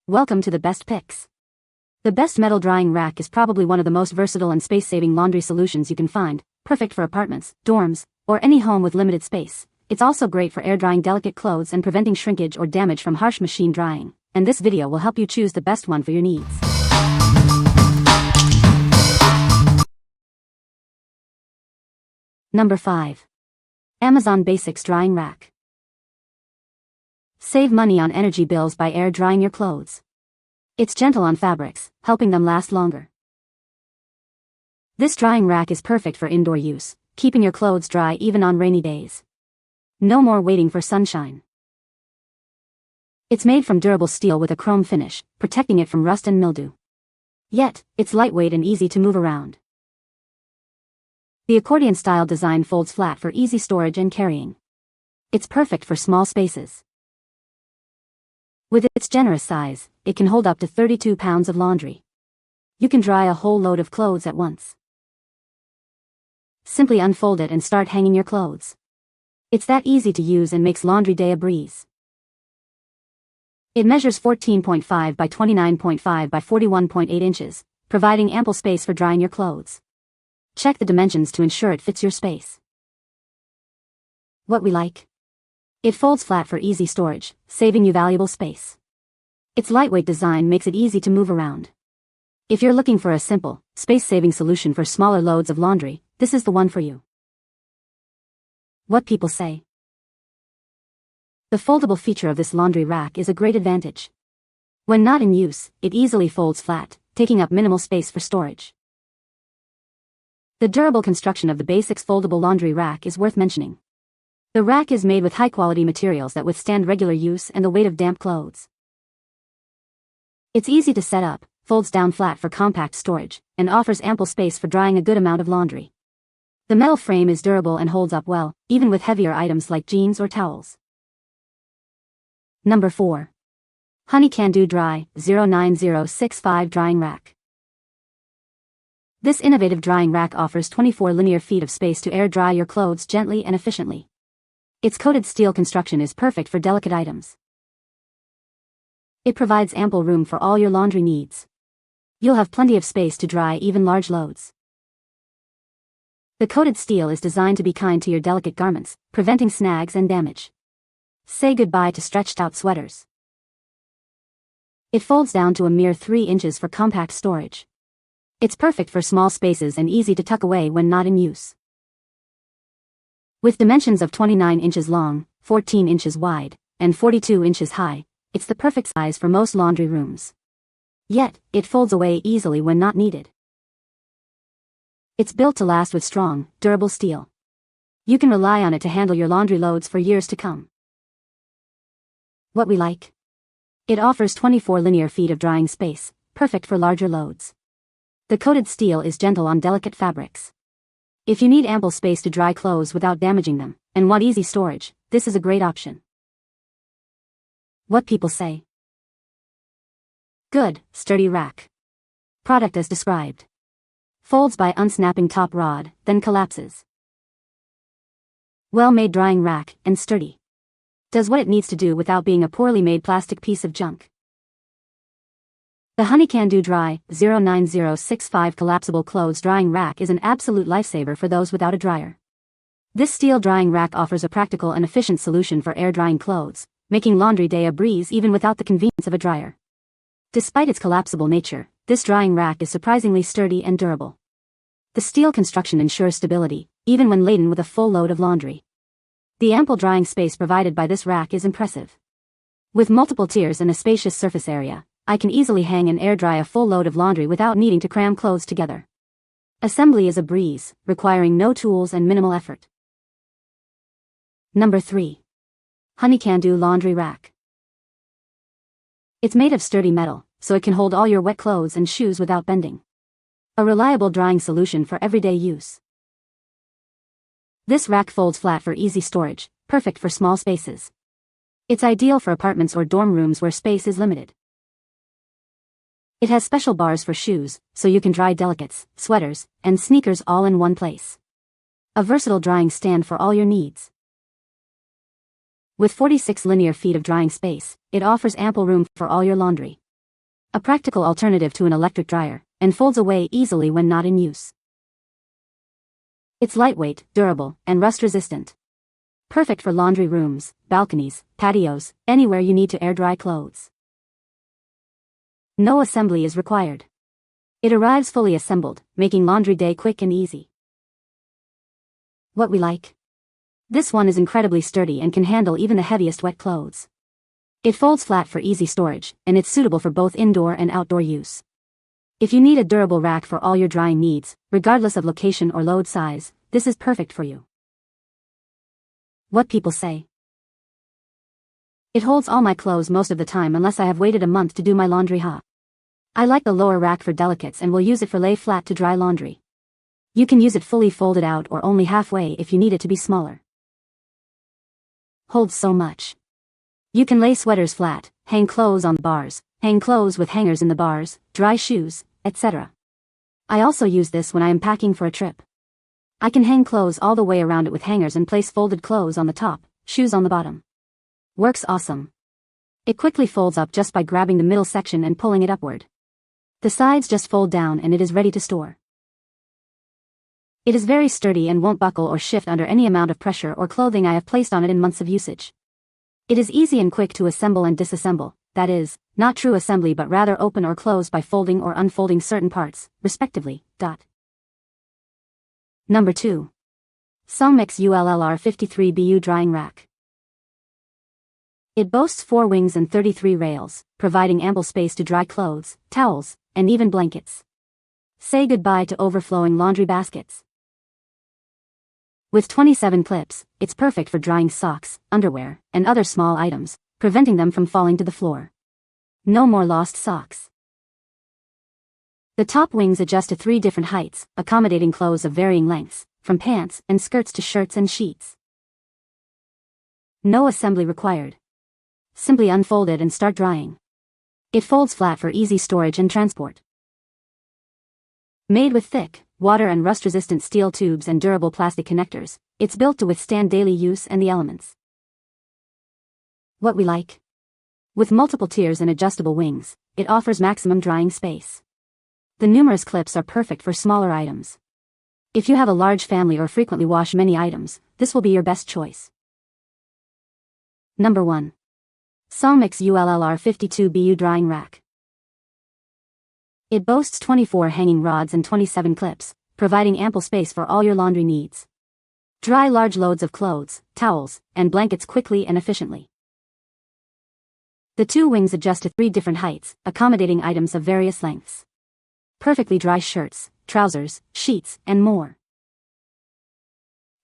Welcome to the best picks. The best metal drying rack is probably one of the most versatile and space-saving laundry solutions you can find, perfect for apartments, dorms, or any home with limited space. It's also great for air-drying delicate clothes and preventing shrinkage or damage from harsh machine drying. And this video will help you choose the best one for your needs. Number 5. Amazon Basics Drying Rack. Save money on energy bills by air drying your clothes. It's gentle on fabrics, helping them last longer. This drying rack is perfect for indoor use, keeping your clothes dry even on rainy days. No more waiting for sunshine. It's made from durable steel with a chrome finish, protecting it from rust and mildew. Yet, it's lightweight and easy to move around. The accordion-style design folds flat for easy storage and carrying. It's perfect for small spaces. With its generous size, it can hold up to 32 pounds of laundry. You can dry a whole load of clothes at once. Simply unfold it and start hanging your clothes. It's that easy to use and makes laundry day a breeze. It measures 14.5 by 29.5 by 41.8 inches, providing ample space for drying your clothes. Check the dimensions to ensure it fits your space. What we like? It folds flat for easy storage, saving you valuable space. Its lightweight design makes it easy to move around. If you're looking for a simple, space-saving solution for smaller loads of laundry, this is the one for you. What people say. The foldable feature of this laundry rack is a great advantage. When not in use, it easily folds flat, taking up minimal space for storage. The durable construction of the Basics foldable laundry rack is worth mentioning. The rack is made with high-quality materials that withstand regular use and the weight of damp clothes. It's easy to set up, folds down flat for compact storage, and offers ample space for drying a good amount of laundry. The metal frame is durable and holds up well, even with heavier items like jeans or towels. Number 4. Honey Can Do Dry 09065 Drying Rack. This innovative drying rack offers 24 linear feet of space to air dry your clothes gently and efficiently. Its coated steel construction is perfect for delicate items. It provides ample room for all your laundry needs. You'll have plenty of space to dry even large loads. The coated steel is designed to be kind to your delicate garments, preventing snags and damage. Say goodbye to stretched-out sweaters. It folds down to a mere 3 inches for compact storage. It's perfect for small spaces and easy to tuck away when not in use. With dimensions of 29 inches long, 14 inches wide, and 42 inches high, it's the perfect size for most laundry rooms. Yet, it folds away easily when not needed. It's built to last with strong, durable steel. You can rely on it to handle your laundry loads for years to come. What we like? It offers 24 linear feet of drying space, perfect for larger loads. The coated steel is gentle on delicate fabrics. If you need ample space to dry clothes without damaging them, and want easy storage, this is a great option. What people say. Good, sturdy rack. Product as described. Folds by unsnapping top rod, then collapses. Well-made drying rack, and sturdy. Does what it needs to do without being a poorly made plastic piece of junk. The Honey Can Do Dry 09065 collapsible clothes drying rack is an absolute lifesaver for those without a dryer. This steel drying rack offers a practical and efficient solution for air drying clothes, making laundry day a breeze even without the convenience of a dryer. Despite its collapsible nature, this drying rack is surprisingly sturdy and durable. The steel construction ensures stability, even when laden with a full load of laundry. The ample drying space provided by this rack is impressive. With multiple tiers and a spacious surface area, I can easily hang and air dry a full load of laundry without needing to cram clothes together. Assembly is a breeze, requiring no tools and minimal effort. Number 3. Honey Can Do Laundry Rack. It's made of sturdy metal, so it can hold all your wet clothes and shoes without bending. A reliable drying solution for everyday use. This rack folds flat for easy storage, perfect for small spaces. It's ideal for apartments or dorm rooms where space is limited. It has special bars for shoes, so you can dry delicates, sweaters, and sneakers all in one place. A versatile drying stand for all your needs. With 46 linear feet of drying space, it offers ample room for all your laundry. A practical alternative to an electric dryer, and folds away easily when not in use. It's lightweight, durable, and rust-resistant. Perfect for laundry rooms, balconies, patios, anywhere you need to air-dry clothes. No assembly is required. It arrives fully assembled, making laundry day quick and easy. What we like? This one is incredibly sturdy and can handle even the heaviest wet clothes. It folds flat for easy storage, and it's suitable for both indoor and outdoor use. If you need a durable rack for all your drying needs, regardless of location or load size, this is perfect for you. What people say. It holds all my clothes most of the time unless I have waited a month to do my laundry. I like the lower rack for delicates and will use it for lay flat to dry laundry. You can use it fully folded out or only halfway if you need it to be smaller. Holds so much. You can lay sweaters flat, hang clothes on the bars, hang clothes with hangers in the bars, dry shoes, etc. I also use this when I am packing for a trip. I can hang clothes all the way around it with hangers and place folded clothes on the top, shoes on the bottom. Works awesome. It quickly folds up just by grabbing the middle section and pulling it upward. The sides just fold down and it is ready to store. It is very sturdy and won't buckle or shift under any amount of pressure or clothing I have placed on it in months of usage. It is easy and quick to assemble and disassemble, that is, not true assembly but rather open or close by folding or unfolding certain parts, respectively. Number 2. SONGMICS ULLR53BU Drying Rack. It boasts 4 wings and 33 rails, providing ample space to dry clothes, towels, and even blankets. Say goodbye to overflowing laundry baskets. With 27 clips, it's perfect for drying socks, underwear, and other small items, preventing them from falling to the floor. No more lost socks. The top wings adjust to 3 different heights, accommodating clothes of varying lengths, from pants and skirts to shirts and sheets. No assembly required. Simply unfold it and start drying. It folds flat for easy storage and transport. Made with thick, water and rust-resistant steel tubes and durable plastic connectors, it's built to withstand daily use and the elements. What we like? With multiple tiers and adjustable wings, it offers maximum drying space. The numerous clips are perfect for smaller items. If you have a large family or frequently wash many items, this will be your best choice. Number 1. SONGMICS ULLR52BU Drying Rack. It boasts 24 hanging rods and 27 clips, providing ample space for all your laundry needs. Dry large loads of clothes, towels, and blankets quickly and efficiently. The 2 wings adjust to 3 different heights, accommodating items of various lengths. Perfectly dry shirts, trousers, sheets, and more.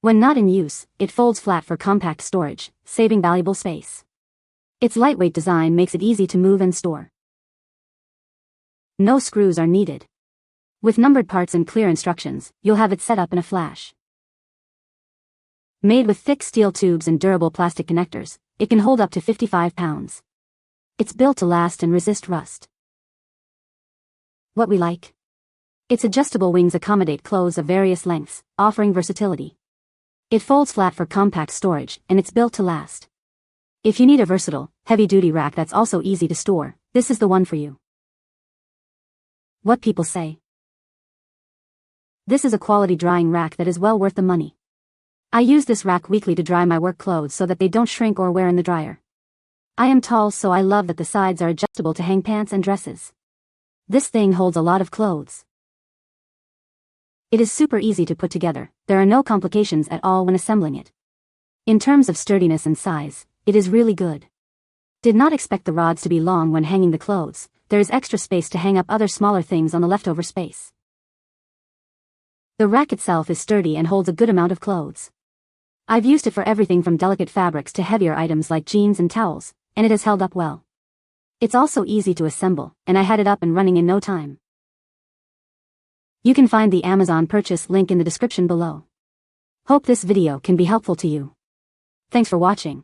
When not in use, it folds flat for compact storage, saving valuable space. Its lightweight design makes it easy to move and store. No screws are needed. With numbered parts and clear instructions, you'll have it set up in a flash. Made with thick steel tubes and durable plastic connectors, it can hold up to 55 pounds. It's built to last and resist rust. What we like? Its adjustable wings accommodate clothes of various lengths, offering versatility. It folds flat for compact storage, and it's built to last. If you need a versatile, heavy-duty rack that's also easy to store, this is the one for you. What people say. This is a quality drying rack that is well worth the money. I use this rack weekly to dry my work clothes so that they don't shrink or wear in the dryer. I am tall, so I love that the sides are adjustable to hang pants and dresses. This thing holds a lot of clothes. It is super easy to put together, there are no complications at all when assembling it. In terms of sturdiness and size, it is really good. Did not expect the rods to be long when hanging the clothes, there is extra space to hang up other smaller things on the leftover space. The rack itself is sturdy and holds a good amount of clothes. I've used it for everything from delicate fabrics to heavier items like jeans and towels, and it has held up well. It's also easy to assemble, and I had it up and running in no time. You can find the Amazon purchase link in the description below. Hope this video can be helpful to you. Thanks for watching.